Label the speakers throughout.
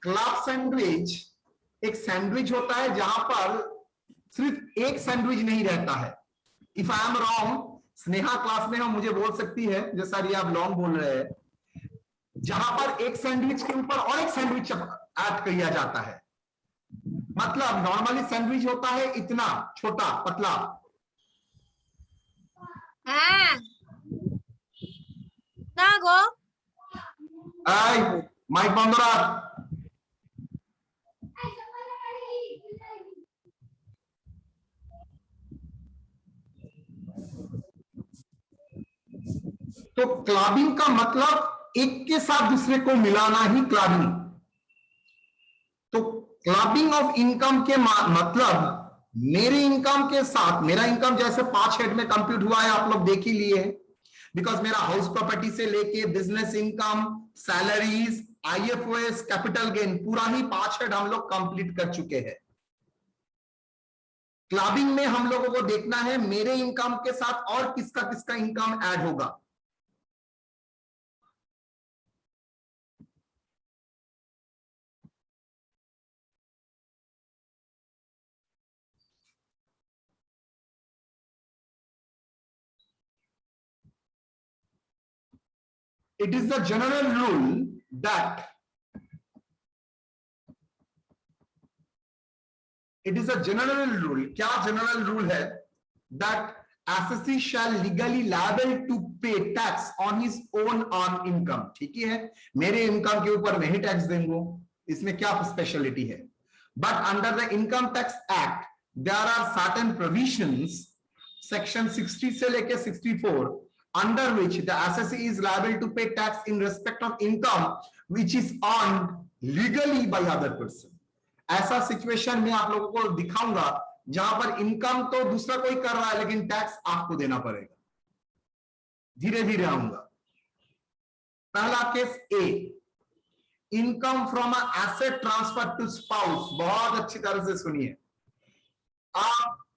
Speaker 1: Club sandwich एक sandwich होता है जहां पर सिर्फ एक सैंडविच नहीं रहता है। If I am wrong, Sneha class में हो मुझे बोल सकती है, जैसा ये आप लॉन्ग बोल रहे हैं, जहां पर एक सैंडविच के ऊपर और एक सैंडविच ऐड किया जाता है। मतलब नॉर्मली सैंडविच होता है इतना छोटा पतला।
Speaker 2: ना गो
Speaker 1: माइक बंद रहा। तो क्लबिंग का मतलब एक के साथ दूसरे को मिलाना ही क्लबिंग। तो क्लबिंग ऑफ इनकम के मतलब मेरे इनकम के साथ, मेरा इनकम जैसे 5 हेड में कंप्यूट हुआ है, आप लोग देख ही लिए, बिकॉज मेरा हाउस प्रॉपर्टी से लेके business income, salaries, IFOS, capital gain, पूरा ही 5 हेड हम लोग कंप्लीट कर चुके हैं। क्लबिंग में हम लोगों को देखना है मेरे इनकम के साथ और किसका किसका इनकम ऐड होगा। It is the general rule that क्या जनरल रूल है? that assessee shall legally liable to pay tax on his own earned income। ठीक ही है, मेरे इनकम के ऊपर मैं ही टैक्स दूंगा, इसमें क्या स्पेशलिटी है? But under the income tax act there are certain provisions, section 60 से लेके 64, under which the assessee is liable to pay tax in respect of income which is earned legally by other person। ऐसा situation में आप लोगों को दिखाऊंगा जहां पर इनकम तो दूसरा कोई कर रहा है लेकिन टैक्स आपको देना पड़ेगा। धीरे धीरे आऊंगा। पहला case A, income from a asset transfer to spouse. बहुत अच्छी तरह से सुनिए। आप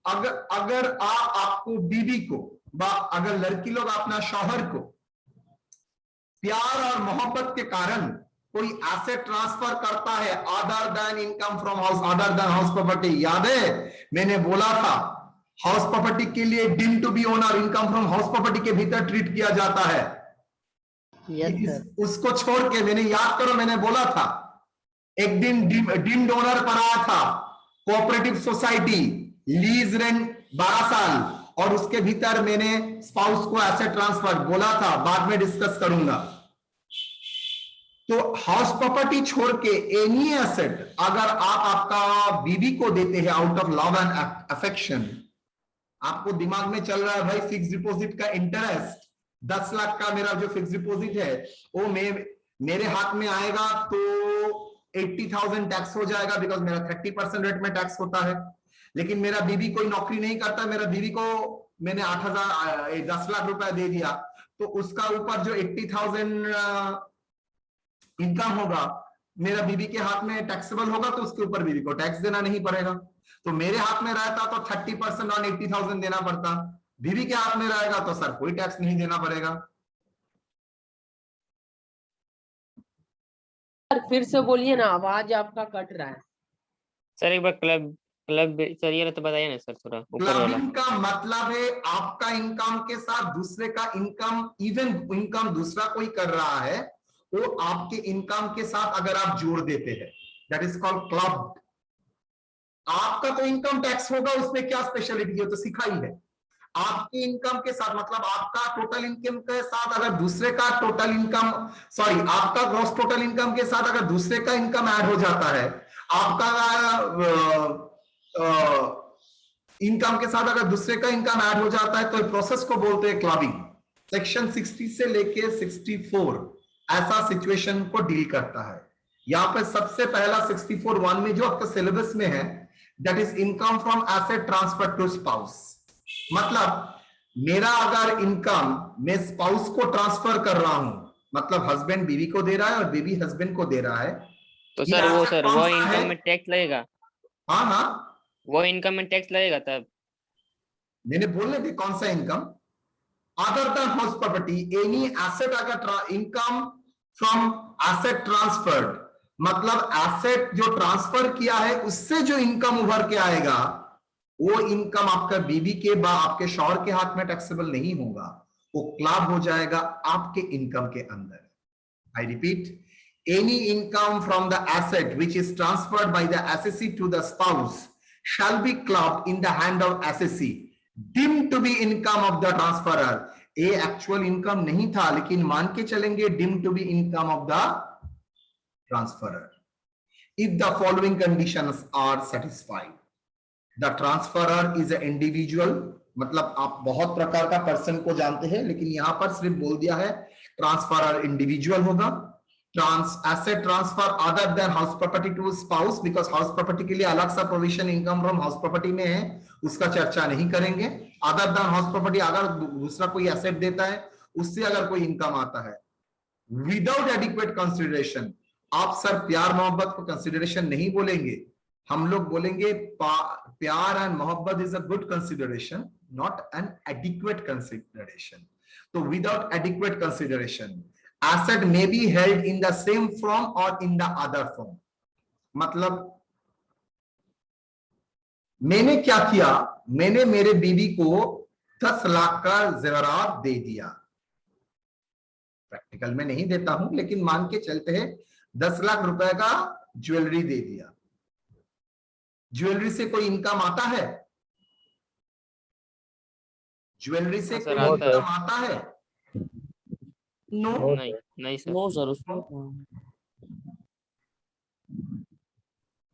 Speaker 1: अगर आपको बीवी को, अगर लड़की लोग अपना शौहर को प्यार और मोहब्बत के कारण कोई एसेट ट्रांसफर करता है other than income from house, other than house property, याद है मैंने बोला था हाउस प्रॉपर्टी के लिए deem to be owner income from house property के भीतर ट्रीट किया जाता है। उसको छोड़ के मैंने, याद करो मैंने बोला था एक दिन डीम्ड ओनर पर आया था कोऑपरेटिव सोसाइटी, लीज रेंट 12 साल, और उसके भीतर मैंने स्पाउस को एसेट ट्रांसफर बोला था, बाद में डिस्कस करूंगा। तो हाउस प्रॉपर्टी छोड़ के एनी एसेट अगर आप आपका बीवी को देते हैं out of love and affection, आपको दिमाग में चल रहा है भाई फिक्स डिपॉजिट का इंटरेस्ट 10 लाख का मेरा जो फिक्स डिपॉजिट है वो मेरे हाथ में आएगा तो 80,000 टैक्स हो जाएगा, बिकॉज मेरा 30% रेट में टैक्स होता है। लेकिन मेरा बीवी कोई नौकरी नहीं करता, मेरा बीवी को मैंने 10 लाख रुपया दे दिया, तो उसका ऊपर जो 80,000 इनकम होगा मेरा बीवी के हाथ में टैक्सेबल होगा, तो उसके ऊपर बीवी को टैक्स देना नहीं पड़ेगा। तो मेरे हाथ में रहता तो 30% ऑन 80,000 देना पड़ता, बीवी के हाथ में रहेगा तो सर कोई टैक्स नहीं देना पड़ेगा।
Speaker 3: फिर से बोलिए ना, आवाज आपका कट रहा है।
Speaker 4: सर एक बार क्लब चलिए तो बताइए ना सर थोड़ा ऊपर वाला।
Speaker 1: क्लबिंग का मतलब है आपका इनकम के साथ दूसरे का इनकम, इवन इनकम दूसरा कोई कर रहा है वो आपके इनकम के साथ अगर आप जोड़ देते हैं, दैट इज कॉल्ड क्लब। आपका तो इनकम टैक्स होगा, उसमें क्या स्पेशलिटी है तो सिखा ही है। आपके इनकम के साथ मतलब आपका टोटल इनकम के साथ अगर दूसरे का टोटल इनकम, सॉरी आपका ग्रॉस टोटल इनकम के साथ अगर दूसरे का इनकम ऐड हो जाता है, आपका इनकम के साथ अगर दूसरे का इनकम ऐड हो जाता है, तो प्रोसेस को बोलते हैं क्लबिंग। सेक्शन 60 से लेके 64 ऐसा सिचुएशन को डील करता है। यहां पे सबसे पहला 64(1) में जो आपका सिलेबस में है, that is income from asset transfer to spouse. मतलब मेरा अगर इनकम मैं स्पाउस को ट्रांसफर कर रहा हूं, मतलब हस्बैंड बीवी को दे रहा है और बीवी हस्बैंड को दे रहा है,
Speaker 4: तो सर वो इनकम में टैक्स लगेगा?
Speaker 1: हाँ हाँ,
Speaker 4: वो इनकम में टैक्स लगेगा। तब
Speaker 1: मैंने बोलने थे कौन सा income, other than house property, any asset अगर इनकम फ्रॉम एसेट ट्रांसफर्ड, मतलब एसेट जो ट्रांसफर किया है उससे जो इनकम उभर के आएगा वो इनकम आपका बीवी के आपके शौहर के हाथ में टैक्सेबल नहीं होगा, वो क्लब हो जाएगा आपके इनकम के अंदर। I repeat, any income from the asset which is transferred by the assessee to the spouse shall be clubbed in the hand of assessee deemed to be income of the transferor। ये actual income नहीं था लेकिन मान के चलेंगे deemed to be income of the transferor if the following conditions are satisfied। the transferer is an individual, मतलब आप बहुत प्रकार का पर्सन को जानते हैं लेकिन यहां पर सिर्फ बोल दिया है ट्रांसफरर इंडिविजुअल होगा। asset transfer other than house property to spouse, because house property के लिए अलग सा provision income from house property में है, उसका चर्चा नहीं करेंगे। अदर देन हाउस प्रॉपर्टी, अगर दूसरा कोई एसेट देता है उससे अगर कोई इनकम आता है विदाउट एडिक्वेट कंसिडरेशन। आप सर प्यार मोहब्बत को कंसिडरेशन नहीं बोलेंगे, हम लोग बोलेंगे प्यार एंड मोहब्बत is a good consideration not an adequate consideration. तो without adequate consideration asset may be held in the same form or in the other form। मतलब मैंने क्या किया, मैंने मेरे बीवी को 10 लाख का जेवरात दे दिया। प्रैक्टिकल में नहीं देता हूं लेकिन मान के चलते हैं 10 लाख रुपए का ज्वेलरी दे दिया। ज्वेलरी से कोई इनकम आता है? ज्वेलरी से कोई इनकम आता है? नो
Speaker 4: नहीं नहीं सर।
Speaker 3: नो सर, उसमें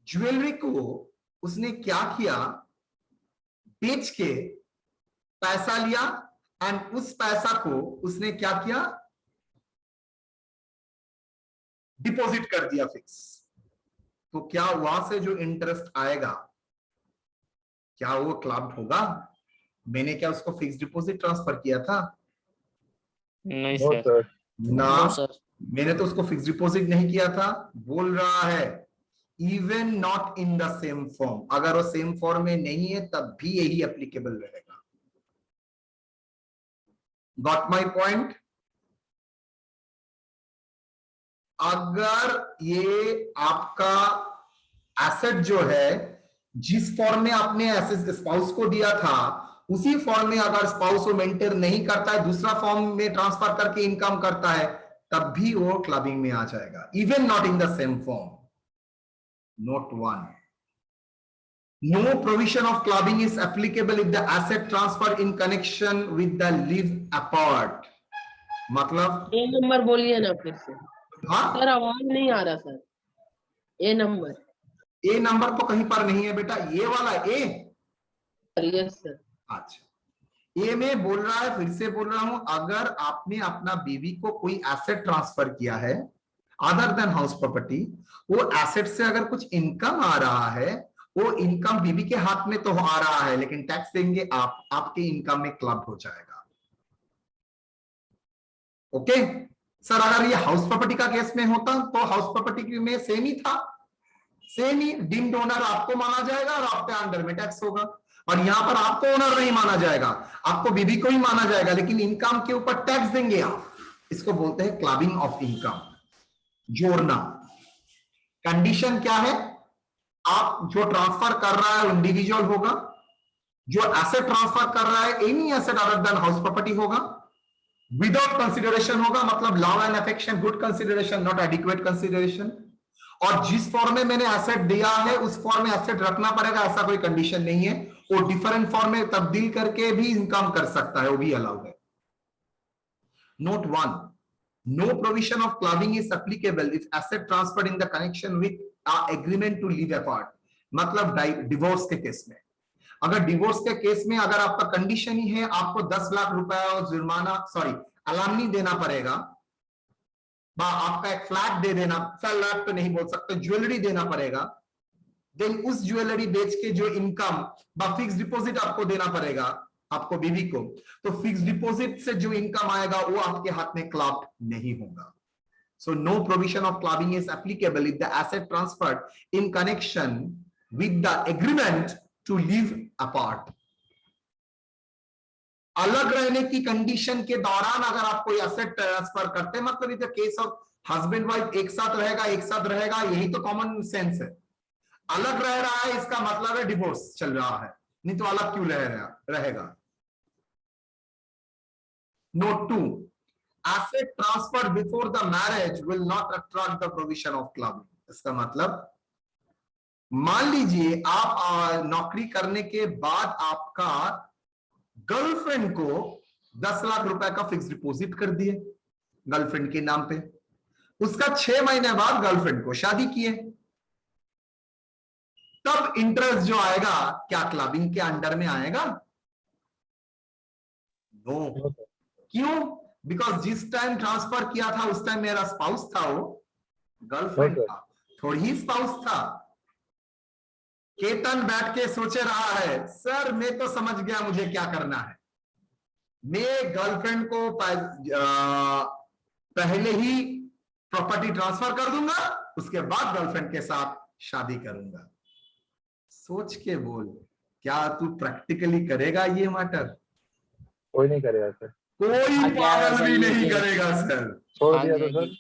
Speaker 1: ज्वेलरी को उसने क्या किया, बेच के पैसा लिया एंड उस पैसा को उसने क्या किया, डिपॉजिट कर दिया फिक्स। तो क्या वहां से जो इंटरेस्ट आएगा क्या वो क्लब्ड होगा? मैंने क्या उसको फिक्स डिपॉजिट ट्रांसफर किया था?
Speaker 4: नहीं सर।
Speaker 1: ना
Speaker 3: नो सर।
Speaker 1: मैंने तो उसको फिक्स डिपॉजिट नहीं किया था। बोल रहा है even not in the same form, अगर वो सेम फॉर्म में नहीं है तब भी यही एप्लीकेबल रहेगा। Got my point? अगर ये आपका एसेट जो है जिस फॉर्म में आपने एसेट स्पाउस को दिया था उसी फॉर्म में अगर स्पाउस को मेंटेन नहीं करता है, दूसरा फॉर्म में ट्रांसफर करके इनकम करता है, तब भी वो क्लबिंग में आ जाएगा, even not in the same form. Note 1, no provision of clubbing is applicable if the asset transfer in connection with the live apart। मतलब
Speaker 3: ए नंबर बोलिए ना फिर से।
Speaker 1: हाँ
Speaker 3: सर आवाज नहीं आ रहा सर। ए नंबर।
Speaker 1: ए नंबर तो कहीं पर नहीं है बेटा, ये वाला ए।
Speaker 3: Yes sir.
Speaker 1: अच्छा, ये में बोल रहा है, फिर से बोल रहा हूं, अगर आपने अपना बीवी को कोई एसेट ट्रांसफर किया है अदर देन हाउस प्रॉपर्टी, वो एसेट से अगर कुछ इनकम आ रहा है, वो इनकम बीवी के हाथ में तो आ रहा है लेकिन टैक्स देंगे आप, आपके इनकम में क्लब हो जाएगा। ओके सर, अगर ये हाउस प्रॉपर्टी का केस में होता तो हाउस प्रॉपर्टी में सेम ही था, सेम ही डीम्ड ओनर आपको माना जाएगा और आपके अंडर में टैक्स होगा। और यहां पर आपको ओनर नहीं माना जाएगा, आपको बीवी को ही माना जाएगा लेकिन इनकम के ऊपर टैक्स देंगे आप। इसको बोलते हैं क्लबिंग ऑफ इनकम, जोड़ना। कंडीशन क्या है? आप जो ट्रांसफर कर रहा है इंडिविजुअल होगा, जो एसेट ट्रांसफर कर रहा है any asset other than house property होगा, विदाउट कंसिडरेशन होगा, मतलब love and affection, good consideration not adequate consideration. और जिस फॉर्म में मैंने एसेट दिया है उस फॉर्म में एसेट रखना पड़ेगा, ऐसा कोई कंडीशन नहीं है। वो डिफरेंट फॉर्म में तब्दील करके भी इनकम कर सकता है, वो भी अलाउड है। Note 1, no provision of clubbing is applicable if asset transferred in the connection with agreement to live apart। मतलब डिवोर्स के केस में, अगर डिवोर्स के केस में अगर आपका कंडीशन ही है आपको 10 लाख रुपए और जुर्माना, सॉरी अलामनी देना पड़ेगा, आपका एक फ्लैट दे देना, फ्लैट तो नहीं बोल सकते, ज्वेलरी देना पड़ेगा, देन उस ज्वेलरी बेच के जो इनकम फिक्स डिपॉजिट आपको देना पड़ेगा आपको बीवी को, तो फिक्स डिपॉजिट से जो इनकम आएगा वो आपके हाथ में क्लब नहीं होगा। So no provision of clubbing is applicable if the asset transferred in connection with the agreement to live apart. अलग रहने की कंडीशन के दौरान अगर आप कोई एसेट ट्रांसफर करते हैं, मतलब in the case of husband wife एक साथ रहेगा, यही तो कॉमन सेंस है। अलग रह रहा है इसका मतलब है डिवोर्स चल रहा है, नहीं तो अलग क्यों रहेगा। Note 2, asset transfer before the marriage will not attract the provision of clubbing। इसका मतलब मान लीजिए आप नौकरी करने के बाद आपका गर्लफ्रेंड को 10 लाख रुपए का फिक्स डिपॉजिट कर दिए गर्लफ्रेंड के नाम पे, उसका 6 महीने बाद गर्लफ्रेंड को शादी किए, तब इंटरेस्ट जो आएगा क्या क्लबिंग के अंडर में आएगा? नो। क्यों? बिकॉज जिस टाइम ट्रांसफर किया था उस टाइम मेरा स्पाउस था, वो गर्लफ्रेंड था, थोड़ी ही स्पाउस था। केतन बैठ के सोचे रहा है, सर मैं तो समझ गया मुझे क्या करना है, मैं गर्लफ्रेंड को पहले ही प्रॉपर्टी ट्रांसफर कर दूंगा, उसके बाद गर्लफ्रेंड के साथ शादी करूंगा। सोच के बोल, क्या तू प्रैक्टिकली करेगा ये मैटर?
Speaker 5: कोई नहीं करेगा सर,
Speaker 1: कोई पागल भी नहीं करेगा सर।
Speaker 5: छोड़
Speaker 4: भाग
Speaker 5: दिया तो
Speaker 4: जाएगी।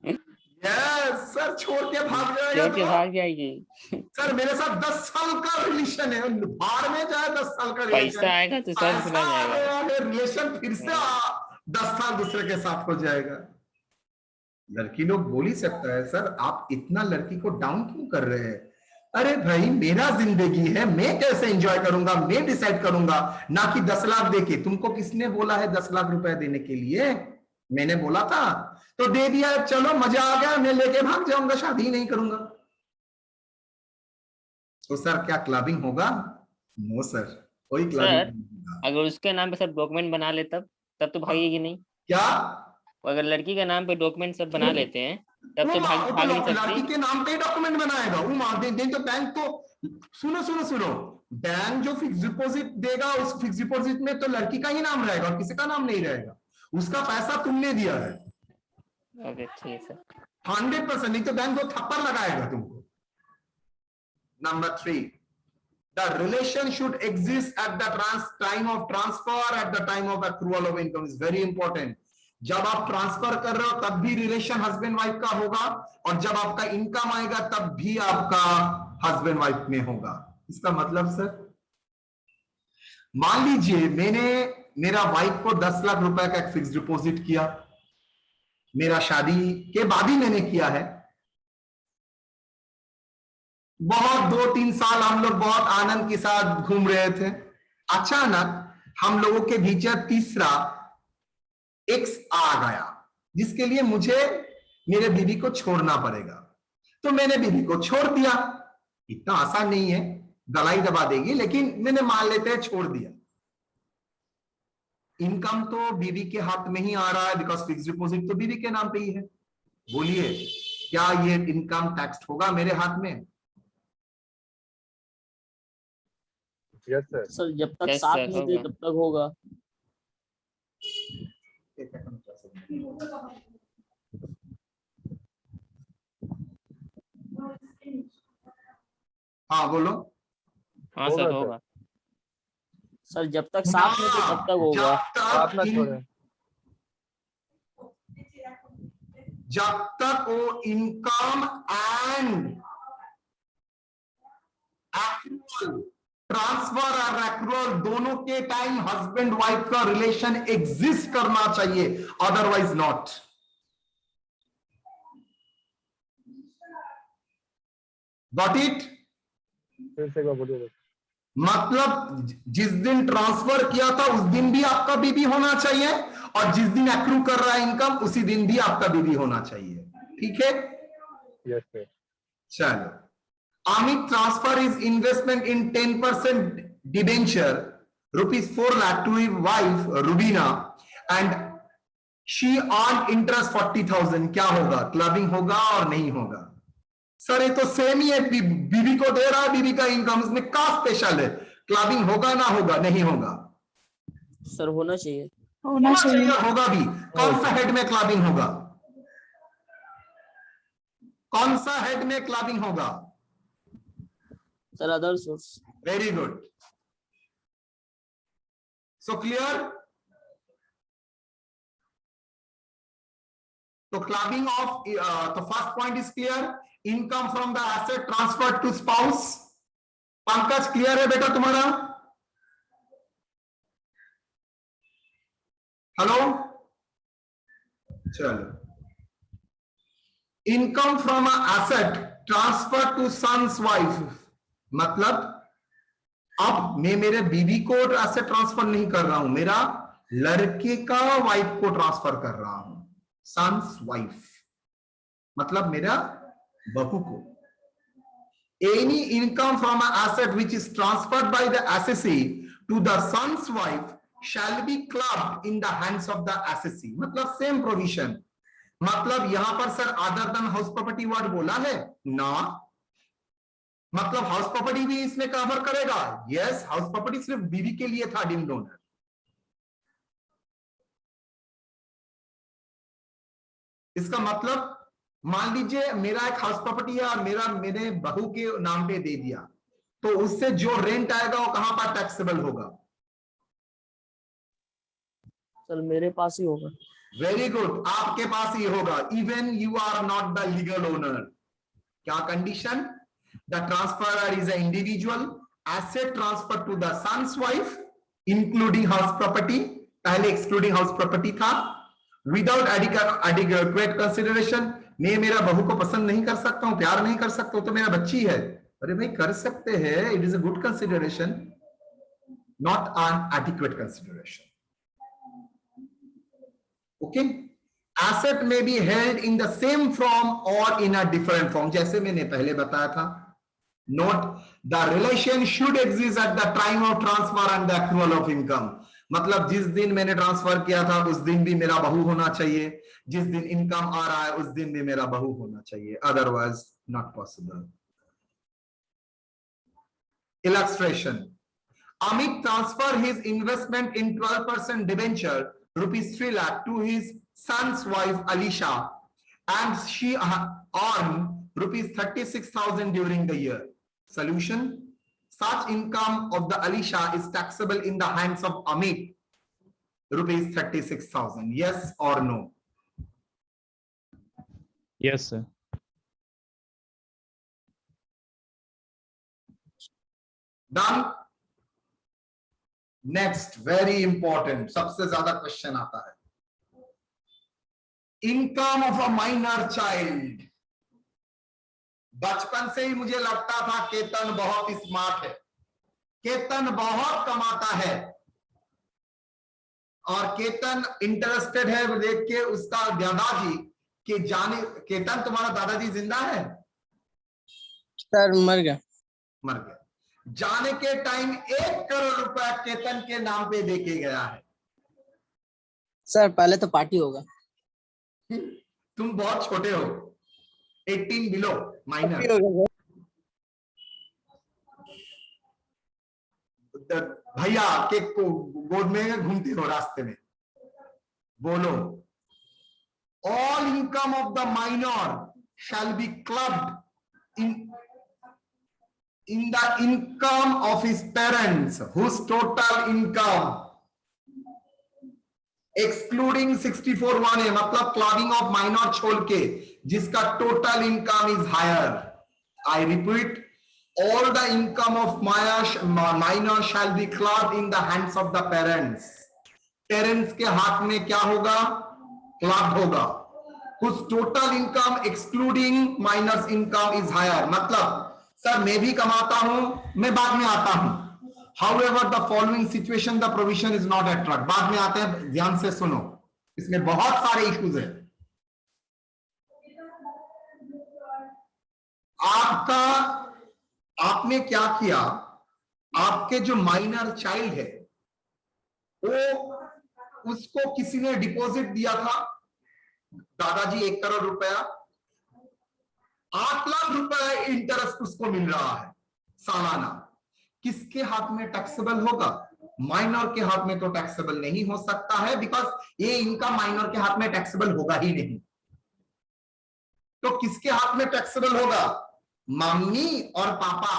Speaker 5: सर।
Speaker 1: यस सर, छोड़ के भाग जाएगा
Speaker 4: छोड़ के
Speaker 1: तो?
Speaker 4: भाग जाएगी।
Speaker 1: सर मेरे साथ 10 साल का रिलेशन है, बाहर में जाए 10 साल का
Speaker 4: पैसा
Speaker 1: रिलेशन,
Speaker 4: आएगा तो सब भुला जाएगा।
Speaker 1: रिलेशन फिर से 10 साल दूसरे के साथ हो जाएगा। लड़की लोग बोल ही सकता है, सर आप इतना लड़की को डाउन क्यों कर रहे हैं? अरे भाई मेरा जिंदगी है, मैं कैसे एंजॉय करूंगा, मैं डिसाइड करूंगा, ना कि 10 लाख देके। तुमको किसने बोला है 10 लाख रुपए देने के लिए? मैंने बोला था तो दे दिया, चलो मजा आ गया, मैं लेके भाग जाऊंगा, शादी नहीं करूंगा। तो सर क्या क्लबिंग होगा? नो सर, कोई क्लबिंग
Speaker 4: सर,
Speaker 1: नहीं होगा।
Speaker 4: अगर उसके नाम पे सब डॉक्यूमेंट बना ले तब तो भागेगी नहीं।
Speaker 1: क्या?
Speaker 4: अगर लड़की के नाम पे डॉक्यूमेंट सब बना लेते हैं तब तो भाग नहीं
Speaker 1: लड़की
Speaker 4: सकती।
Speaker 1: के नाम पे ही डॉक्यूमेंट बनाएगा वो, मान दे तो बैंक तो सुनो, बैंक जो फिक्स डिपॉजिट देगा उस फिक्स डिपॉजिट में तो लड़की का ही नाम रहेगा और किसी का नाम नहीं रहेगा, उसका पैसा तुमने दिया है।
Speaker 4: ओके ठीक है सर।
Speaker 1: 100%, नहीं तो बैंक को थप्पड़ लगाएगा तुमको। Number 3, the relation should exist at the time of transfer, at the time of accrual of income is very important। जब आप ट्रांसफर कर रहे हो तब भी रिलेशन हस्बैंड वाइफ का होगा, और जब आपका इनकम आएगा तब भी आपका हस्बैंड वाइफ में होगा। इसका मतलब सर, मान लीजिए मैंने मेरा वाइफ को 10 लाख रुपए का एक फिक्स डिपॉजिट किया, मेरा शादी के बाद ही मैंने किया है, बहुत 2-3 साल हम लोग बहुत आनंद के साथ घूम रहे थे, अचानक हम लोगों के बीच तीसरा एक्स आ गया, जिसके लिए मुझे मेरे बीवी को छोड़ना पड़ेगा। तो मैंने बीवी को छोड़ दिया, इतना आसान नहीं है, गलाई दबा देगी, लेकिन मैंने मान लेते हैं छोड़ दिया। इनकम तो बीवी के हाथ में ही आ रहा है, बिकॉज फिक्स डिपॉजिट तो बीवी के नाम पे ही है। बोलिए क्या ये इनकम टैक्स होगा मेरे हाथ में?
Speaker 5: Yes sir.
Speaker 6: सर जब तक
Speaker 4: Yes,
Speaker 6: साथ
Speaker 4: sir,
Speaker 6: नहीं दे
Speaker 4: होगा।
Speaker 6: तब तक होगा।
Speaker 1: हाँ बोलो।
Speaker 4: हाँ
Speaker 5: होगा
Speaker 4: सर
Speaker 5: सर।
Speaker 4: होगा।
Speaker 6: सर जब तक साथ नहीं दे तब तक होगा।
Speaker 1: जब तक वो इनकम एंड ट्रांसफर और एक्रूअल दोनों के टाइम हस्बैंड वाइफ का रिलेशन एग्जिस्ट करना चाहिए, अदरवाइज नॉट। Got it?
Speaker 5: फिर से बोलिए।
Speaker 1: मतलब जिस दिन ट्रांसफर किया था उस दिन भी आपका बीबी होना चाहिए, और जिस दिन एक्रू कर रहा है इनकम उसी दिन भी आपका बीबी होना चाहिए। ठीक है?
Speaker 5: Yes sir.
Speaker 1: चलो, Amit transfer his investment in 10% debenture, rupees 4 lakh to his wife Rubina, and she earned interest 40,000। क्या होगा? क्लबिंग होगा और नहीं होगा? सर ये तो सेम ही है, बीवी को दे रहा है, बीवी का इनकम, इसमें क्या स्पेशल है? क्लबिंग होगा ना होगा? नहीं होगा
Speaker 6: सर होना चाहिए।
Speaker 2: होना चाहिए।
Speaker 1: होगा भी। कौन सा हेड में क्लबिंग होगा? कौन सा हेड में क्लबिंग होगा?
Speaker 6: Sir other source.
Speaker 1: Very good. So clear? तो क्लबिंग ऑफ तो first point is clear, income from the asset transfer to spouse. Pankaj clear है बेटा तुम्हारा? हेलो, चलो, income from a asset transfer to son's wife, मतलब अब मैं मेरे बीवी को एसेट ट्रांसफर नहीं कर रहा हूं, मेरा लड़के का वाइफ को ट्रांसफर कर रहा हूं, सन्स वाइफ मतलब मेरा बहू को। Any income from a asset which is transferred by the assessee to the sons wife shall be clubbed in the hands of the assessee, मतलब सेम प्रोविजन। मतलब यहां पर sir other than house property word बोला है ना, मतलब house property भी इसमें कवर करेगा। यस, हाउस प्रॉपर्टी सिर्फ बीवी के लिए था, डीम्ड ओनर। इसका मतलब मान लीजिए मेरा एक हाउस प्रॉपर्टी है और मेरे बहू के नाम पे दे दिया, तो उससे जो रेंट आएगा वो कहां पर टैक्सेबल होगा?
Speaker 6: सर मेरे पास ही होगा।
Speaker 1: वेरी गुड, आपके पास ही होगा, even you are not the legal owner. क्या condition? The transferor is a individual, asset transfer to the sons wife including house property, पहले एक्सक्लूडिंग हाउस प्रॉपर्टी था, विदाउट एडिक्वेट कंसिडरेशन। मैं मेरा बहू को पसंद नहीं कर सकता हूं, प्यार नहीं कर सकता हूं, तो मेरा बच्ची है, अरे भाई कर सकते हैं, it is a good consideration, not an adequate consideration. Okay, asset may be held in the same form or in a different form, जैसे मैंने पहले बताया था। Note, the relation should exist at the time of transfer and the accrual of income, मतलब जिस दिन मैंने transfer किया था उस दिन भी मेरा बहू होना चाहिए, जिस दिन इनकम आ रहा है उस दिन भी मेरा बहू होना चाहिए, otherwise not possible. Illustration, Amit transfer his investment in 12% debenture rupees 3 lakh to his son's wife Alisha, and she earned rupees 36,000 during the year. Solution, such income of the Alisha is taxable in the hands of Amit, rupees 36,000. Yes or no?
Speaker 5: Yes, sir.
Speaker 1: Done. Next very important, सबसे ज्यादा question आता है, income of a minor child. बचपन से ही मुझे लगता था केतन बहुत स्मार्ट है, केतन बहुत कमाता है, और केतन इंटरेस्टेड है देख के उसका दादाजी के जाने। केतन तुम्हारा दादाजी जिंदा है?
Speaker 6: सर मर गया।
Speaker 1: मर गया। जाने के टाइम 1 करोड़ रुपया केतन के नाम पे देके गया है।
Speaker 6: सर पहले तो पार्टी होगा।
Speaker 1: तुम बहुत छोटे हो, 18 बिलो, माइनर। भैया के गोद में घूमते हो रास्ते में, बोलो, all income of the minor shell be clubbed in the income of his parents whose total income excluding 64(1)(a, मतलब क्लबिंग ऑफ माइनर छोड़ के जिसका total income is higher. I repeat, all the income of minor shall be clubbed in the hands of the parents. Parents के हाथ में क्या होगा? Club होगा। whose total income excluding minors income is higher, मतलब सर मैं भी कमाता हूं, मैं बाद में आता हूं, however the following situation the provision is not at track, बाद में आते हैं, ध्यान से सुनो, इसमें बहुत सारे इश्यूज हैं। आपने क्या किया, आपके जो माइनर चाइल्ड है वो उसको किसी ने डिपॉजिट दिया था, दादाजी 1 करोड़ रुपया, 8 लाख रुपया इंटरेस्ट उसको मिल रहा है सालाना। किसके हाथ में टैक्सेबल होगा? माइनर के हाथ में तो टैक्सेबल नहीं हो सकता है, बिकॉज ये इनकम माइनर के हाथ में टैक्सेबल होगा ही नहीं। तो किसके हाथ में टैक्सेबल होगा? मम्मी और पापा।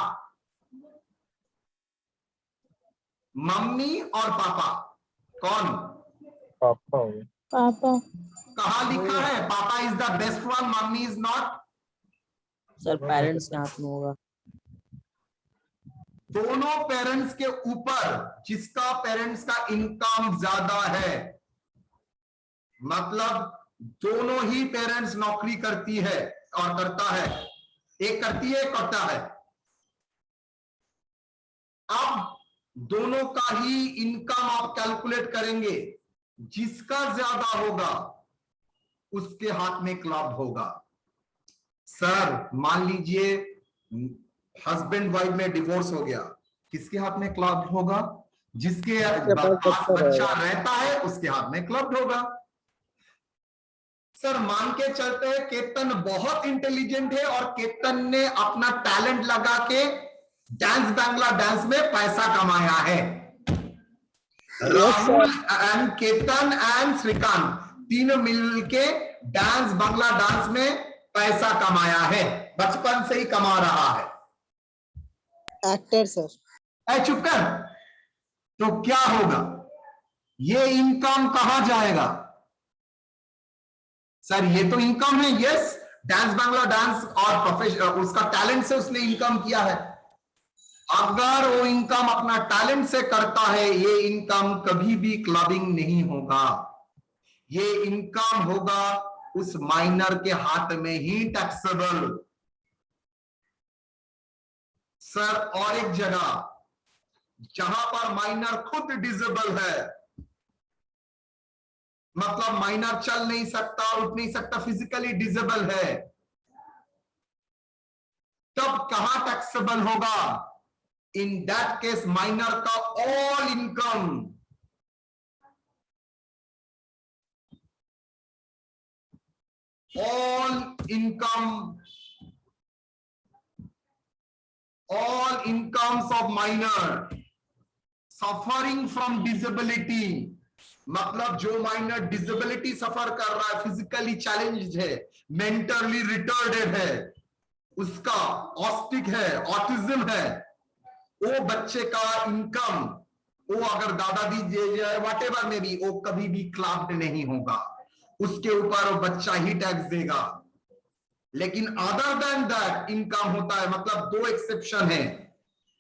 Speaker 1: मम्मी और पापा, कौन?
Speaker 5: पापा।
Speaker 7: पापा।
Speaker 1: कहाँ लिखा है पापा is the best one, mummy is not?
Speaker 6: Sir parents के हाथ में होगा।
Speaker 1: दोनों पेरेंट्स के ऊपर जिसका पेरेंट्स का इनकम ज्यादा है, मतलब दोनों ही पेरेंट्स नौकरी करती है और करता है, एक करती है एक करता है। अब दोनों का ही इनकम आप कैलकुलेट करेंगे, जिसका ज्यादा होगा उसके हाथ में क्लब होगा। सर मान लीजिए हस्बैंड वाइफ में डिवोर्स हो गया, किसके हाथ में क्लब होगा? जिसके पास बच्चा रहता है उसके हाथ में क्लब होगा। सर मान के चलते हैं केतन बहुत इंटेलिजेंट है और केतन ने अपना टैलेंट लगा के डांस बांग्ला डांस में पैसा कमाया है। राहुल एंड केतन एंड श्रीकांत तीनों मिलके डांस बांग्ला डांस में पैसा कमाया है, बचपन से ही कमा रहा है।
Speaker 7: Actor sir.
Speaker 1: चुप कर। तो क्या होगा? ये इनकम कहां जाएगा? सर ये तो इनकम है, यस, डांस बांग्ला डांस और प्रोफेशन उसका टैलेंट से उसने इनकम किया है। अगर वो इनकम अपना टैलेंट से करता है, ये इनकम कभी भी क्लबिंग नहीं होगा। ये इनकम होगा उस माइनर के हाथ में ही टैक्सेबल। सर और एक जगह जहां पर माइनर खुद डिसेबल है, मतलब माइनर चल नहीं सकता, उठ नहीं सकता, फिजिकली डिसेबल है, तब कहां टैक्सेबल होगा? इन दैट केस माइनर का all income all incomes of minor suffering from disability, मतलब जो माइनर डिसेबिलिटी सफर कर रहा है, फिजिकली चैलेंज्ड है, मेंटली रिटार्डेड है, उसका ऑस्टिक है, ऑटिज्म है, वो बच्चे का इनकम, वो अगर दादाजी व्हाटएवर में भी, वो कभी भी क्लब्ड नहीं होगा, उसके ऊपर वो बच्चा ही टैक्स देगा। लेकिन अदर देन दैट इनकम होता है, मतलब दो एक्सेप्शन है,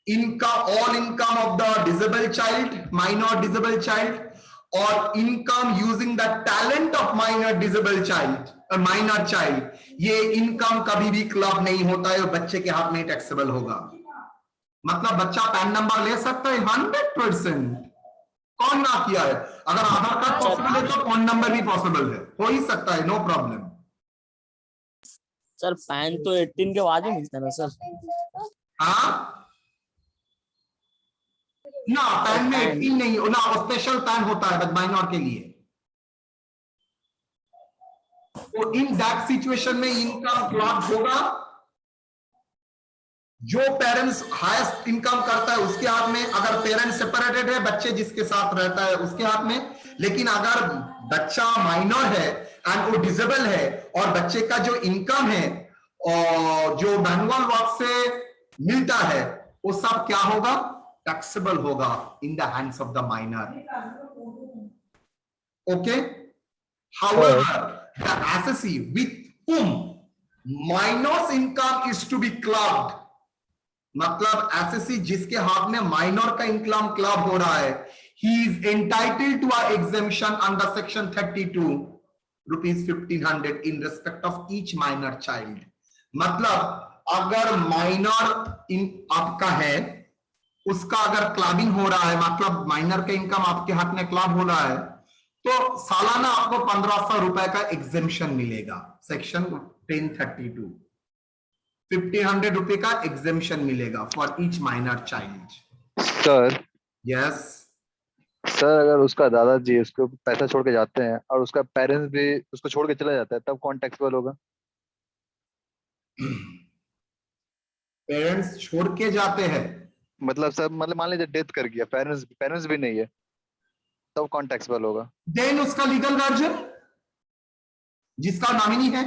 Speaker 1: income all income of the disable child, minor disable child, और income using the talent of minor disable child, minor child, ये इनकम कभी भी क्लब नहीं होता है, बच्चे के हाथ में टैक्सेबल होगा। मतलब बच्चा पैन नंबर ले सकता है 100%। कौन ना किया है? अगर आधार कार्ड पॉसिबल है तो फोन नंबर भी पॉसिबल है, हो ही सकता है, नो प्रॉब्लम।
Speaker 6: सर पैन तो 18 के बाद ही मिलता है ना सर?
Speaker 1: हाँ ना, पैन में 18 नहीं ना, स्पेशल पैन होता है माइनर के लिए। तो इन दैट सिचुएशन में इनकम क्लब होगा, जो पेरेंट्स हाईएस्ट इनकम करता है उसके हाथ में, अगर पेरेंट्स सेपरेटेड है, बच्चे जिसके साथ रहता है उसके हाथ में। लेकिन अगर बच्चा माइनर है एंड वो डिसेबल है और बच्चे का जो इनकम है और जो मैनुअल वर्क से मिलता है, वो सब क्या होगा? टैक्सेबल होगा इन the hands of the minor. Okay, however the assessee with whom minor's income is to be clubbed, मतलब एसएससी जिसके हाथ में माइनर का इनकम क्लब हो रहा है, he is entitled to an exemption under section 32 rupees 1500 in respect of each minor child। मतलब अगर माइनर इन आपका है, उसका अगर क्लबिंग हो रहा है, मतलब माइनर का इनकम आपके हाथ में क्लब हो रहा है, तो सालाना आपको 1500 रुपए का एग्जेम्पशन मिलेगा। सेक्शन 1032 1500 रुपए का एग्जेम्पशन मिलेगा for each minor child.
Speaker 5: Sir
Speaker 1: yes
Speaker 5: sir, अगर उसका दादाजी उसको पैसा छोड़ के जाते हैं और उसका पेरेंट्स भी उसको छोड़ के चला जाता है, तब कौन टैक्सेबल होगा?
Speaker 1: पेरेंट्स छोड़ के जाते हैं,
Speaker 5: मतलब सर, मतलब मान लीजिए डेथ कर गया, पेरेंट्स भी नहीं है, तब कौन टैक्सेबल होगा?
Speaker 1: देन उसका लीगल गार्जियन जिसका नॉमिनी है।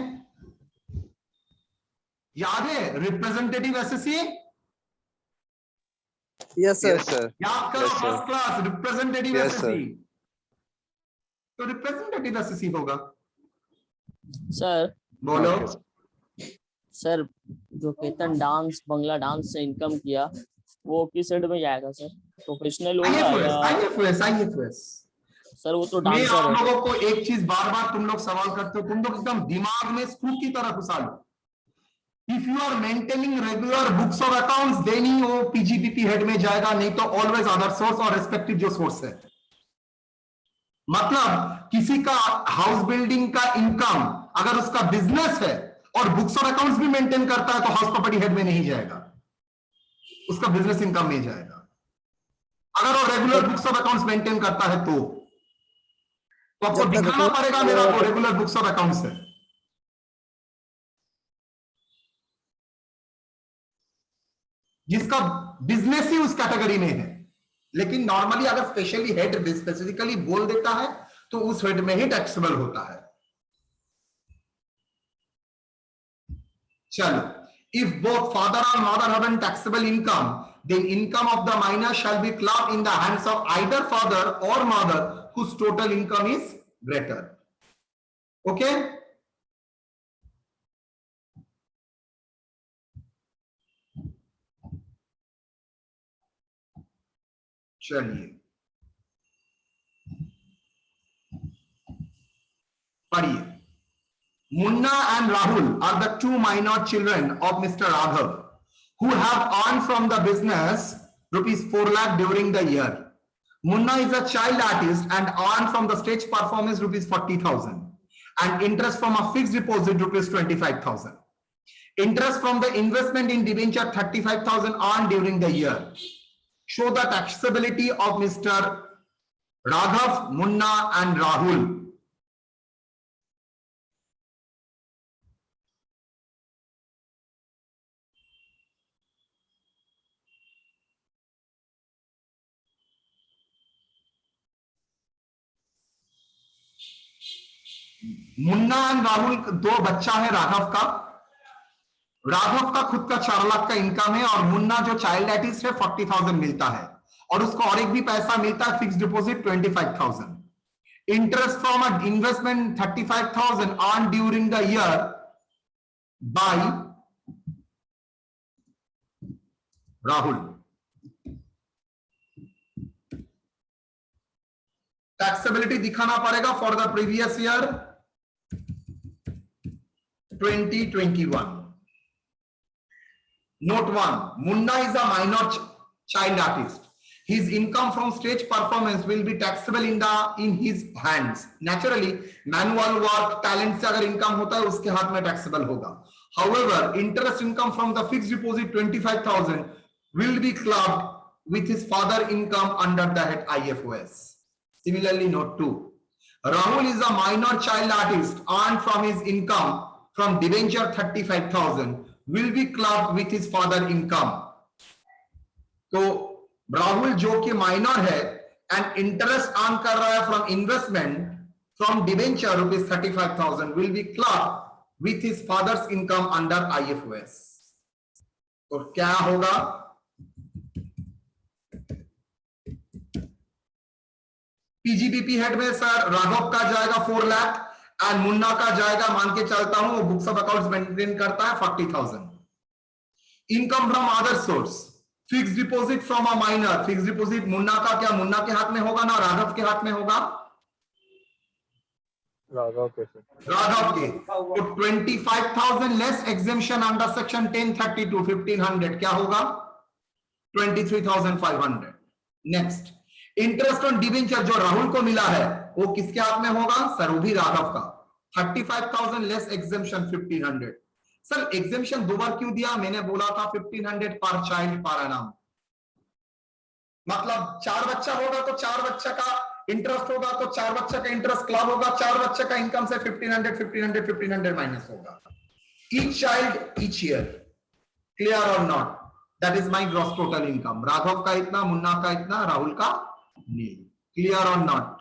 Speaker 1: याद है representative SSC?
Speaker 7: Yes sir.
Speaker 5: Yes sir.
Speaker 1: याद करो,
Speaker 5: Yes, sir.
Speaker 1: First class representative
Speaker 5: Yes,
Speaker 1: SSC. तो रिप्रेजेंटेटिव एसएससी होगा।
Speaker 6: सर
Speaker 1: बोलो।
Speaker 6: सर जो केतन डांस बंगला डांस से इनकम किया वो किस हेड में जाएगा सर? प्रोफेशनल होगा
Speaker 1: आईएफएस
Speaker 6: या?
Speaker 1: IFS IFS.
Speaker 6: सर वो तो
Speaker 1: मैं
Speaker 6: डांसर
Speaker 1: आप
Speaker 6: है।
Speaker 1: लोगों को एक चीज बार बार तुम लोग सवाल करते हो, तुम लोग एकदम दिमाग में स्क्रू की तरह घुसा लो। If you are maintaining regular books of accounts then ही वो पीजीबीपी हेड में जाएगा, नहीं तो ऑलवेज अदर सोर्स और रेस्पेक्टिव जो सोर्स है। मतलब किसी का हाउस बिल्डिंग का इनकम अगर उसका बिजनेस है और बुक्स और अकाउंट्स भी मेंटेन करता है तो हाउस प्रॉपर्टी हेड में नहीं जाएगा, उसका बिजनेस इनकम में जाएगा। अगर वो regular books of accounts maintain करता है तो आपको
Speaker 7: जब तक
Speaker 1: दिखाना
Speaker 7: अपना-
Speaker 1: पड़ेगा मेरा वो रेगुलर बुक्स ऑफ अकाउंट्स है। जिसका बिजनेस ही उस कैटेगरी में है। लेकिन नॉर्मली अगर स्पेशली हेड स्पेसिफिकली बोल देता है तो उस हेड में ही टैक्सेबल होता है। चलो, इफ बोथ फादर और mother have an taxable income then income of the minor shall be clubbed in the hands of either father or mother whose total income is greater. Okay? चलिए पढ़िए। Munna and Rahul are the two minor children of Mr. Raghav who have earned from the business rupees 4 lakh during the year. Munna is a child artist and earned from the stage performance rupees 40,000 and interest from a fixed deposit rupees 25,000. Interest from the investment in debenture 35,000 earned during the year. Show the taxability of Mr. Raghav, Munna and Rahul. Munna and Rahul दो बच्चा है राघव का। राघव का खुद का 4 लाख का income है और मुन्ना जो चाइल्ड आर्टिस्ट है 40,000 मिलता है और उसको और एक भी पैसा मिलता है fix deposit 25,000। Interest from a investment 35,000 earn during the year by Rahul. Taxability दिखाना पड़ेगा for the previous year 2021. Note 1. Munna is a minor child artist. His income from stage performance will be taxable in his hands. Naturally, manual work, talent से अगर income होता है उसके हाथ में taxable होगा. However, interest income from the fixed deposit 25,000 will be clubbed with his father income under the head IFOS. Similarly, note 2. Rahul is a minor child artist earned from his income from debenture 35,000 will be clubbed with his father income. तो राहुल जो कि minor है and interest earn कर रहा है from investment from debenture rupees 35,000 will be clubbed with his father's income under IFOS. तो क्या होगा? पीजीबीपी हेड में सर राघव का जाएगा 4 लाख एंड मुन्ना का जाएगा, मान के चलता हूं वो बुक्स ऑफ अकाउंट्स मेंटेन करता है 40,000। Income from other source, fix deposit from a minor. Fix deposit Munna का क्या मुन्ना के हाथ में होगा ना राघव के हाथ में होगा? राघव के। तो 25,000 लेस एग्जेम्पशन अंडर सेक्शन 1032 1500 क्या होगा? 23,500। नेक्स्ट, इंटरेस्ट ऑन डिबेंचर जो राहुल को मिला है वो किसके हाथ में होगा? सर वो भी राघव का। 35,000 लेस एग्जेम्पशन 1500। सर एग्जेम्पशन 2 बार क्यों दिया? मैंने बोला था 1500 पर चाइल्ड पर एनम। मतलब 4 बच्चा होगा तो 4 बच्चा का इंटरेस्ट होगा तो 4 बच्चा का इंटरेस्ट क्लब होगा, 4 बच्चे का इनकम से 1500 माइनस होगा। Each child each year. Clear और not? That is my gross total income. Raghav का इतना, मुन्ना का इतना, राहुल का नहीं। क्लियर और नॉट?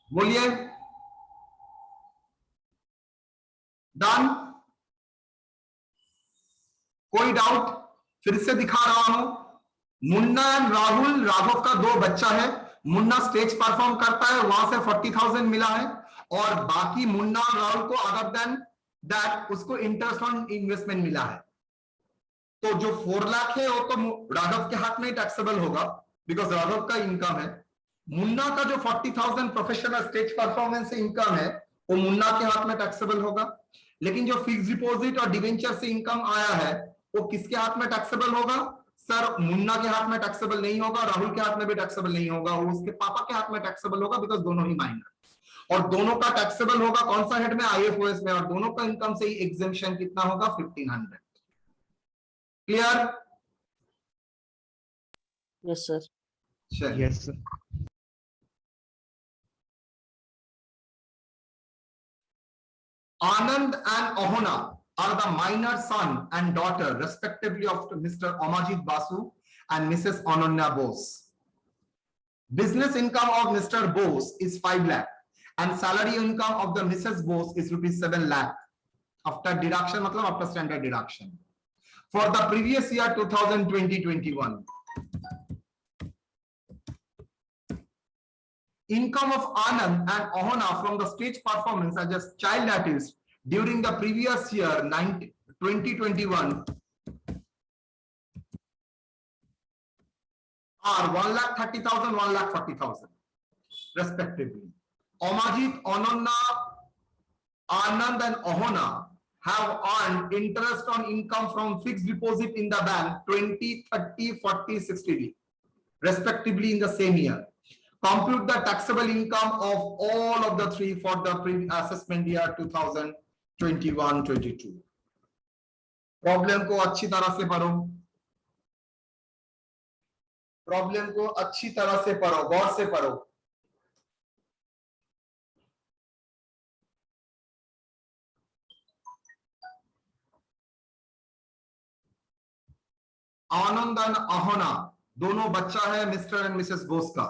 Speaker 1: बोलिए। डन? कोई डाउट? फिर से दिखा रहा हूं। मुन्ना एंड राहुल, राघव का 2 बच्चा है, मुन्ना स्टेज परफॉर्म करता है, वहां से 40,000 मिला है, और बाकी मुन्ना और राहुल को अदर देन दैट उसको इंटरेस्ट ऑन इन्वेस्टमेंट मिला है। तो जो 4 लाख है वो तो राघव के हाथ में टैक्सेबल होगा, बिकॉज राघव का इनकम है। मुन्ना का जो 40,000 प्रोफेशनल स्टेज परफॉर्मेंस इनकम है वो मुन्ना के हाथ में टैक्सेबल होगा। लेकिन जो फिक्स डिपॉजिट और डिवेंचर से इनकम आया है वो किसके हाथ में टैक्सेबल होगा? सर मुन्ना के हाथ में टैक्सेबल नहीं होगा, राहुल के हाथ में भी टैक्सेबल नहीं होगा, वो उसके पापा के हाथ में टैक्सेबल होगा, बिकॉज दोनों ही माइनर। और दोनों का टैक्सेबल होगा कौन सा हेड में? IFOS में। और दोनों का इनकम से ही एग्जेम्पशन कितना होगा? 1500। क्लियर?
Speaker 6: Yes sir.
Speaker 1: चलिए।
Speaker 8: Yes sir.
Speaker 1: Anand and Ohana are the minor son and daughter respectively of Mr. Amajit Basu and Mrs. Ananya Bose. Business income of Mr. Bose is 5 lakh and salary income of the Mrs. Bose is rupees 7 lakh after deduction, matlab after standard deduction. For the previous year 2020-21, income of Anand and Ohana from the stage performance as a child artist during the previous year 2021 are 1,30,000, 1,40,000 respectively. Amajit, Ananya, Anand and Ohana have earned interest on income from fixed deposit in the bank 20, 30, 40, 60 respectively in the same year. Compute the taxable income of all of the three for the assessment year 2021-22. Problem को अच्छी तरह से पढ़ो, problem को अच्छी तरह से पढ़ो, गौर से पढ़ो। आनंद एंड अहोना दोनों बच्चा है मिस्टर एंड मिसेस बोस का।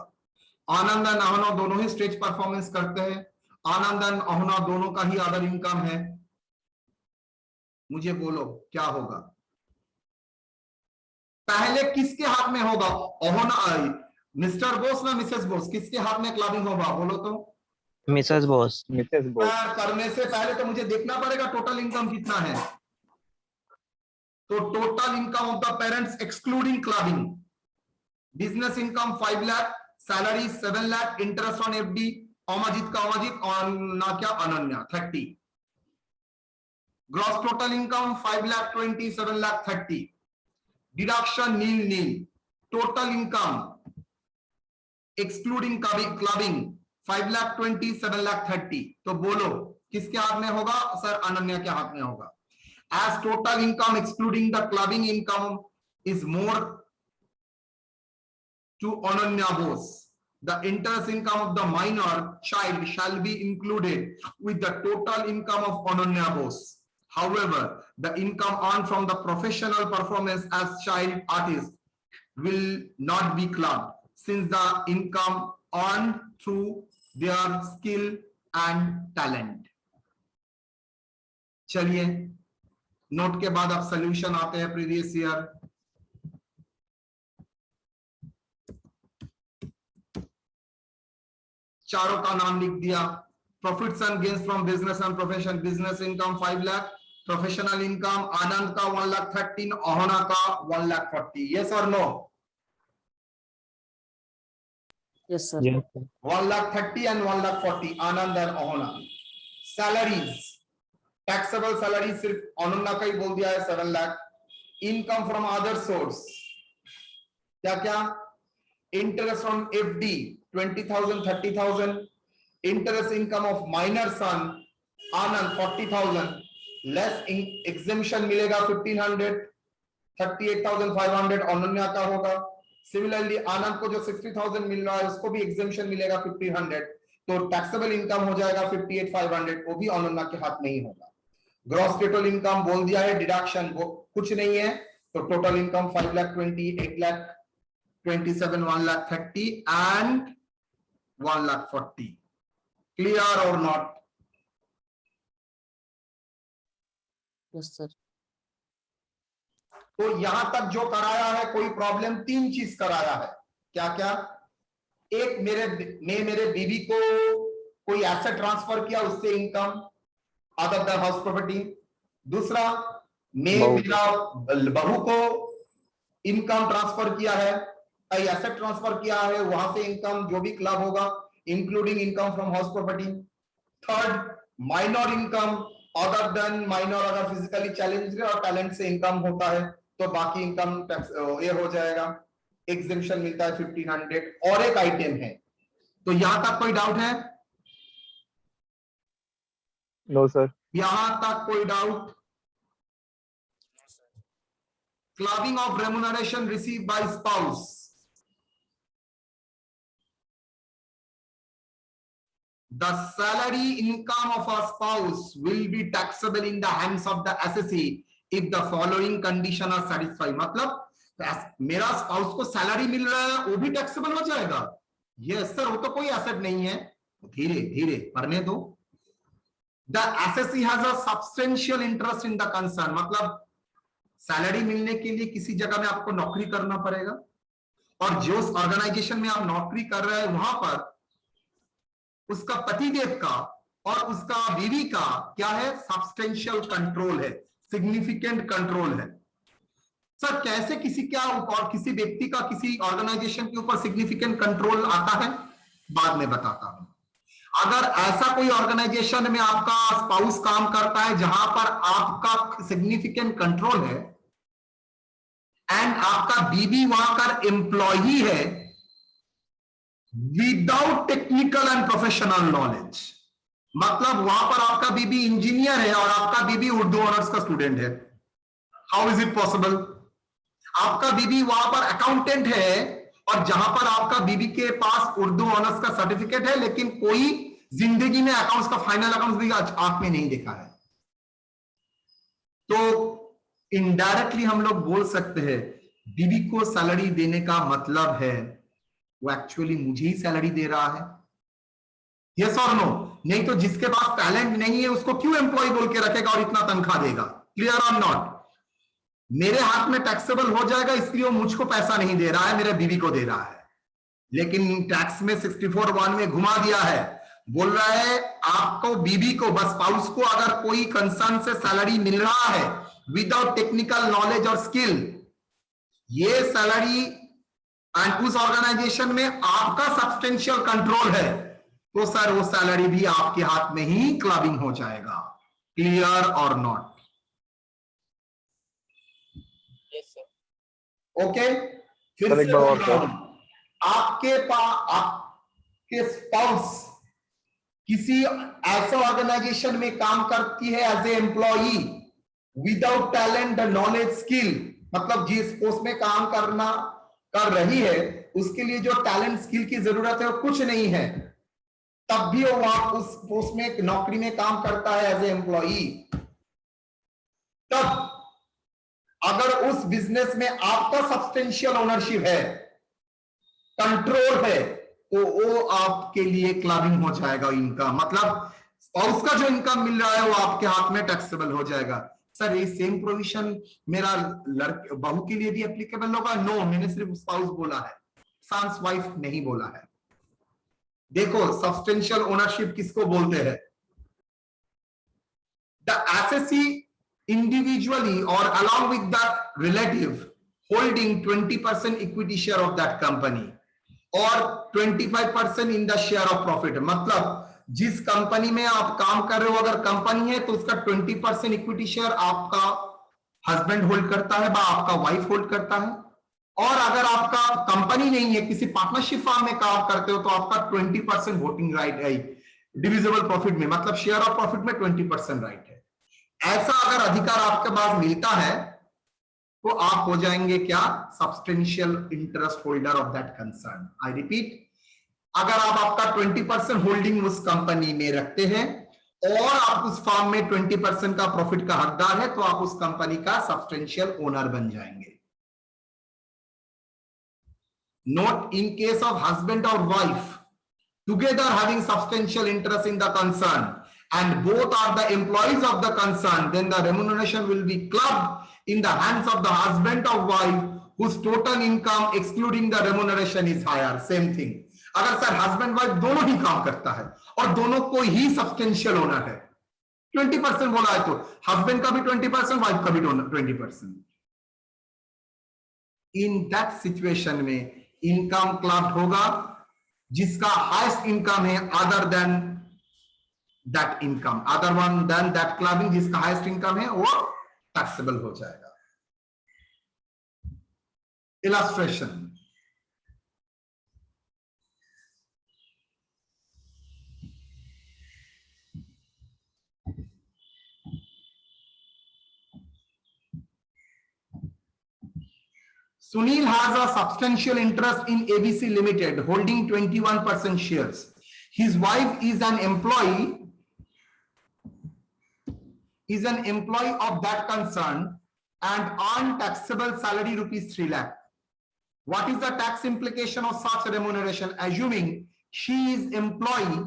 Speaker 1: आनंद एंड अहोना दोनों ही स्टेज परफॉर्मेंस करते हैं। आनंद एंड अहोना दोनों का ही अदर इनकम है। मुझे बोलो क्या होगा? पहले किसके हाथ में होगा? अहोना, मिस्टर बोस ना मिसेस बोस, किसके हाथ में क्लबिंग होगा? बोलो तो।
Speaker 8: मिसेस बोस।
Speaker 5: मिसेस बोस।
Speaker 1: करने से पहले तो मुझे देखना पड़ेगा टोटल इनकम कितना है। तो total income of the parents excluding clubbing, business income 5 lakh, salary 7 lakh, interest on FD Amarjit का अमरजीत और ना क्या Ananya 30। Gross total income 5 lakh 20, 7 lakh 30, deduction nil nil. Total income excluding clubbing 5 lakh 20, 7 lakh 30। तो बोलो किसके हाथ में होगा? सर अनन्या के हाथ में होगा। As total income excluding the clubbing income is more to Ananya Bose, the interest income of the minor child shall be included with the total income of Ananya Bose. However, the income earned from the professional performance as child artist will not be clubbed, since the income earned through their skill and talent. चलिए note के बाद अब solution आते हैं previous year. चारों का नाम लिख दिया। Profits and gains from business and profession, business income 5 lakh, professional income Anand का 1,13,000, अहोना का 1,40,000। यस और no?
Speaker 6: Yes sir.
Speaker 1: 1,30,000 and 1,40,000 Anand and Ahona. Salaries, taxable salary सिर्फ अनन्या का ही बोल दिया है 7 lakh. Income from other source क्या क्या? Interest on FD 20,000, 30,000, interest income of minor son Anand 40,000, less exemption मिलेगा 1,500, 38,500 अनन्या का होगा। सिमिलरली आनंद को जो 60,000 मिल रहा है उसको भी एग्जेम्पशन मिलेगा 1,500, तो टैक्सेबल इनकम हो जाएगा 58,500, वो भी अनन्या के हाथ में ही होगा। ग्रॉस टोटल इनकम बोल दिया है, डिडक्शन वो कुछ नहीं है, तो total income 5 lakh 20, 8 lakh 27, 1,30,000 and 1,40,000। Clear और नॉट?
Speaker 6: Yes sir.
Speaker 1: तो यहां तक जो कराया है कोई प्रॉब्लम? 3 चीज कराया है। क्या क्या? एक मेरे बीवी को कोई एसेट ट्रांसफर किया, उससे income other than house property. दूसरा, मेरा बहू को इनकम ट्रांसफर किया है, एसेट ट्रांसफर किया है, वहां से इनकम जो भी क्लब होगा including income from house property. Third, minor income other than minor, अगर फिजिकली चैलेंज्ड और टैलेंट से इनकम होता है तो बाकी इनकम टैक्स ये हो जाएगा, एग्जेम्पशन मिलता है 1500। और एक आइटम है, तो यहां तक कोई डाउट है?
Speaker 5: No sir.
Speaker 1: यहां तक कोई doubt? Clubbing of remuneration receive by spouse. The salary income of a spouse will be taxable in the hands of the assessee if the following condition are satisfied। मतलब मेरा spouse को salary मिल रहा है, वो भी टैक्सेबल हो जाएगा? Yes sir, वो तो कोई एसेट नहीं है। धीरे धीरे पढ़ने दो। The assessee has a substantial interest in the concern, मतलब सैलरी मिलने के लिए किसी जगह में आपको नौकरी करना पड़ेगा, और जो ऑर्गेनाइजेशन में आप नौकरी कर रहे हैं वहां पर उसका पतिदेव का और उसका बीवी का क्या है? सब्सटेंशियल कंट्रोल है, सिग्निफिकेंट कंट्रोल है। सर कैसे किसी क्या ऊपर, किसी व्यक्ति का किसी ऑर्गेनाइजेशन के ऊपर सिग्निफिकेंट कंट्रोल आता है? बाद में बताता हूं। अगर ऐसा कोई ऑर्गेनाइजेशन में आपका स्पाउस काम करता है जहां पर आपका सिग्निफिकेंट कंट्रोल है एंड आपका बीवी वहां का एम्प्लॉई है without technical and professional knowledge, मतलब वहां पर आपका बीबी इंजीनियर है और आपका बीबी उर्दू ऑनर्स का स्टूडेंट है, हाउ इज इट पॉसिबल? आपका बीबी वहां पर अकाउंटेंट है और जहां पर आपका बीबी के पास उर्दू ऑनर्स का सर्टिफिकेट है, लेकिन कोई जिंदगी में अकाउंट्स का फाइनल अकाउंट्स भी आंख में नहीं देखा है, तो इनडायरेक्टली हम लोग बोल सकते हैं बीबी को सैलरी देने का मतलब है वो एक्चुअली मुझे ही सैलरी दे रहा है। यस और नो? नहीं तो जिसके पास टैलेंट नहीं है उसको क्यों एम्प्लॉय बोल के रखेगा और इतना तनख्वाह देगा? क्लियर और नॉट? मेरे हाथ में टैक्सेबल हो जाएगा इसलिए वो मुझको पैसा नहीं दे रहा है, मेरे बीवी को दे रहा है, लेकिन टैक्स में 64(1) में घुमा दिया है, बोल रहा है आपको बीवी को बस स्पाउस को अगर कोई कंसर्न से सैलरी मिल रहा है विदाउट टेक्निकल नॉलेज और स्किल, ये सैलरी एंड उस ऑर्गेनाइजेशन में आपका सब्सटेंशियल कंट्रोल है, तो सर वो सैलरी भी आपके हाथ में ही क्लबिंग हो जाएगा। क्लियर और नॉट? ओके, फिर से बोल रहा हूं, आपके स्पाउस किसी ऐसा ऑर्गेनाइजेशन में काम करती है as a employee without talent knowledge skill, मतलब जिस पोस्ट में काम कर रही है उसके लिए जो टैलेंट स्किल की जरूरत है वो कुछ नहीं है, तब भी वो वहां उस पोस्ट में नौकरी में काम करता है एज ए एम्प्लॉई, तब अगर उस बिजनेस में आपका सब्सटेंशियल ओनरशिप है, कंट्रोल है, तो वो आपके लिए क्लबिंग हो जाएगा इनकम, मतलब स्पाउस का जो इनकम मिल रहा है वो आपके हाथ में टैक्सेबल हो जाएगा। सर ये सेम प्रोविजन मेरा बहू के लिए भी एप्लीकेबल होगा? नो, मैंने सिर्फ स्पाउस बोला है, सन्स वाइफ नहीं बोला है। देखो सब्सटेंशियल ओनरशिप किसको बोलते हैं? The एसेसी individually or along with the relative holding 20% equity share of that company or 25% in the share of profit, मतलब जिस कंपनी में आप काम कर रहे हो अगर कंपनी है तो उसका 20% इक्विटी शेयर आपका हस्बैंड होल्ड करता है या आपका वाइफ होल्ड करता है, और अगर आपका कंपनी नहीं है किसी पार्टनरशिप फर्म में काम करते हो तो आपका 20% वोटिंग राइट है डिविजिबल प्रॉफिट में, मतलब शेयर ऑफ प्रॉफिट में 20% राइट है। ऐसा अगर अधिकार आपके पास मिलता है तो आप हो जाएंगे क्या? Substantial interest holder of that concern. I repeat, अगर आप आपका 20% होल्डिंग उस कंपनी में रखते हैं और आप उस फर्म में 20% का प्रॉफिट का हकदार है तो आप उस कंपनी का सब्सटेंशियल ओनर बन जाएंगे। Note, in case of husband और wife together having substantial interest in the concern and both are the employees of the concern, then the remuneration will be clubbed in the hands of the husband of wife whose total income excluding the remuneration is higher. Same thing. अगर sir husband wife दोनों ही काम करता है और दोनों को ही substantial owner है, 20% बोला है तो हस्बैंड का भी 20%, वाइफ का भी 20%, इन दैट सिचुएशन में इनकम क्लब्ड होगा जिसका हाईएस्ट इनकम है other than that income, other one than that clubbing, जिसका हाईएस्ट इनकम है वो टैक्सेबल हो जाएगा। Illustration, Sunil has a substantial interest in ABC Limited, holding 21% shares. His wife is an employee of that concern and earn taxable salary rupees 3 lakh. What is the tax implication of such remuneration, assuming she is employee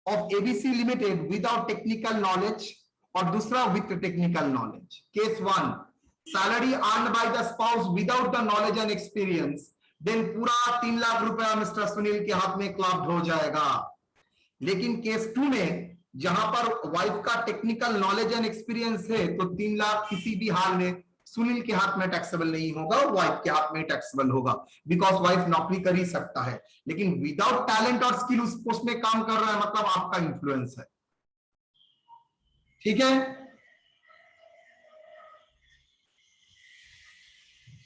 Speaker 1: of ABC Limited without technical knowledge or दूसरा with technical knowledge? Case 1, salary earned by the spouse without the knowledge and experience, then पूरा 3 लाख रुपया mister Sunil के हाथ में clubbed हो जाएगा। लेकिन case 2 में जहां पर वाइफ का टेक्निकल नॉलेज एंड एक्सपीरियंस है तो 3 लाख किसी भी हाल में सुनील के हाथ में टैक्सेबल नहीं होगा, वाइफ के हाथ में टैक्सेबल होगा, बिकॉज वाइफ नौकरी कर ही सकता है, लेकिन विदाउट टैलेंट और स्किल उस पोस्ट में काम कर रहा है, मतलब आपका इंफ्लुएंस है। ठीक है,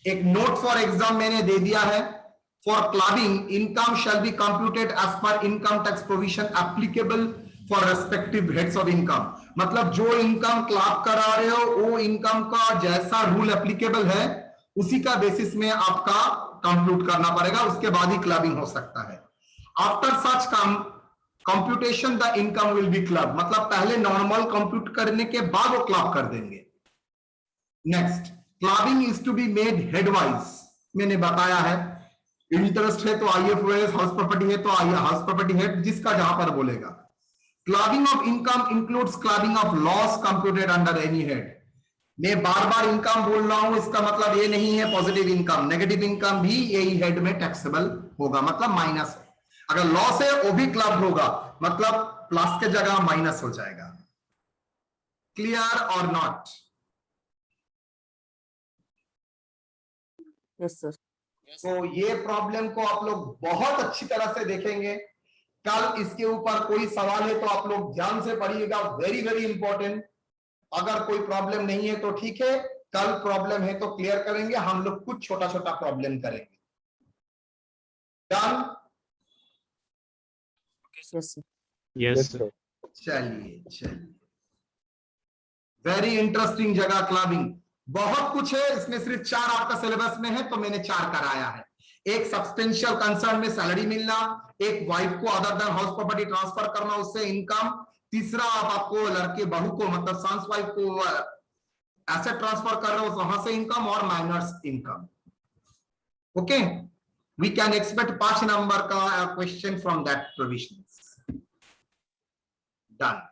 Speaker 1: एक नोट फॉर एग्जाम मैंने दे दिया है। For clubbing income shall be computed as per income tax provision applicable for respective heads of income, मतलब जो इनकम क्लब करा रहे हो वो इनकम का जैसा रूल एप्लीकेबल है उसी का बेसिस में आपका कंप्यूट करना पड़ेगा, उसके बाद ही क्लबिंग हो सकता है। After such computation the income will be club, मतलब पहले नॉर्मल कंप्यूट करने के बाद वो क्लब कर देंगे। Next, clubbing is to be made headwise, मैंने बताया है, इंटरेस्ट है तो IFOS, हाउस प्रॉपर्टी है तो हाउस प्रॉपर्टी हेड, जिसका जहां पर बोलेगा। Clubbing of income includes clubbing of loss computed under any head. मैं बार बार इनकम बोल रहा हूं, इसका मतलब ये नहीं है पॉजिटिव इनकम, नेगेटिव इनकम भी यही हेड में टैक्सेबल होगा, मतलब माइनस। अगर लॉस है वो भी क्लब होगा, मतलब प्लस के जगह माइनस हो जाएगा। क्लियर और नॉट?
Speaker 6: Yes sir.
Speaker 1: तो ये प्रॉब्लम को आप लोग बहुत अच्छी तरह से देखेंगे। कल इसके ऊपर कोई सवाल है तो आप लोग ध्यान से पढ़िएगा, वेरी वेरी इंपॉर्टेंट। अगर कोई प्रॉब्लम नहीं है तो ठीक है, कल प्रॉब्लम है तो क्लियर करेंगे, हम लोग कुछ छोटा छोटा प्रॉब्लम करेंगे। Done?
Speaker 6: Yes sir.
Speaker 5: Yes sir.
Speaker 1: चलिए, वेरी इंटरेस्टिंग जगह क्लबिंग, बहुत कुछ है इसमें, सिर्फ 4 आपका सिलेबस में है तो मैंने 4 कराया है। एक सब्सटेंशियल कंसर्न में सैलरी मिलना, एक वाइफ को other than house property transfer करना, उससे इनकम, तीसरा आपको लड़के बहू को मतलब सन्स वाइफ को एसेट ट्रांसफर कर रहे हो वहां से इनकम, और minors income. Okay, we can expect 5 number का question from that provision. Done.